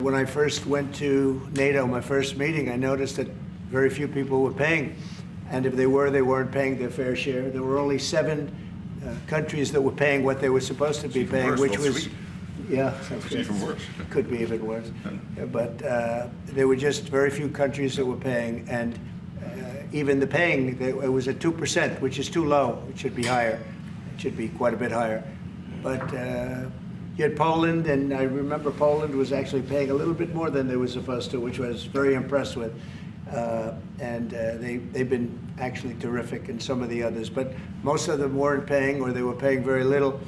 When I first went to NATO, my first meeting, I noticed that very few people were paying. And if they were, they weren't paying their fair share. There were only 7 countries that were paying what they were supposed to be paying, which was, yeah, It's even worse. could be even worse. But there were just very few countries that were paying, and even the paying, it was at 2%, which is too low. It should be higher. It should be quite a bit higher. But you had Poland, and I remember Poland was actually paying a little bit more than they were supposed to, which I was very impressed with. They've been actually terrific, and some of the others. But most of them weren't paying, or they were paying very little.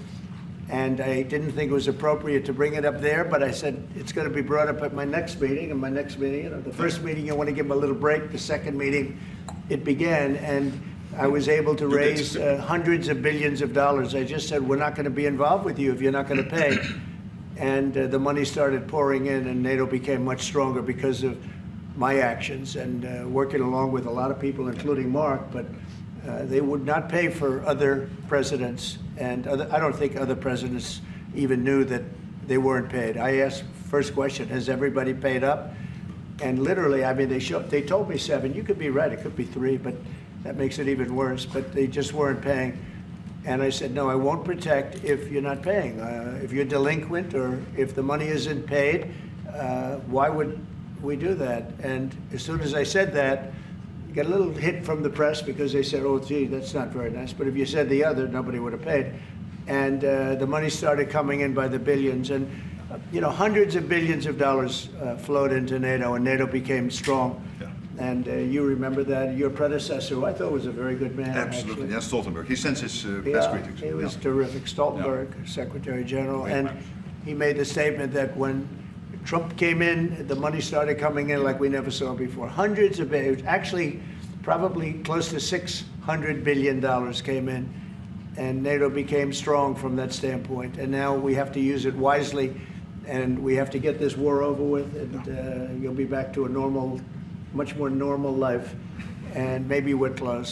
And I didn't think it was appropriate to bring it up there, but I said it's going to be brought up at my next meeting. And my next meeting, the first meeting, you want to give them a little break. The second meeting, it began, and I was able to raise hundreds of billions of dollars. I just said, we're not going to be involved with you if you're not going to pay. And the money started pouring in, and NATO became much stronger because of my actions and working along with a lot of people, including Mark. But they would not pay for other presidents, and I don't think other presidents even knew that they weren't paid. I asked, first question, has everybody paid up? And literally, I mean, they told me 7. You could be right, it could be 3, but that makes it even worse. But they just weren't paying. And I said, no, I won't protect if you're not paying. If you're delinquent, or if the money isn't paid, why would we do that? And as soon as I said that, you got a little hit from the press, because they said, oh, gee, that's not very nice. But if you said the other, nobody would have paid. And the money started coming in by the billions. And, hundreds of billions of dollars flowed into NATO, and NATO became strong. Yeah. And you remember that. Your predecessor, who I thought was a very good man. Absolutely. Actually. Yes, Stoltenberg. He sends his best greetings. He was terrific. Stoltenberg, Secretary General. Great And man. he made the statement that when Trump came in, the money started coming in like we never saw before. Hundreds of billions, actually probably close to $600 billion came in, and NATO became strong from that standpoint. And now we have to use it wisely, and we have to get this war over with, and you'll be back to a normal, much more normal life, and maybe we're close.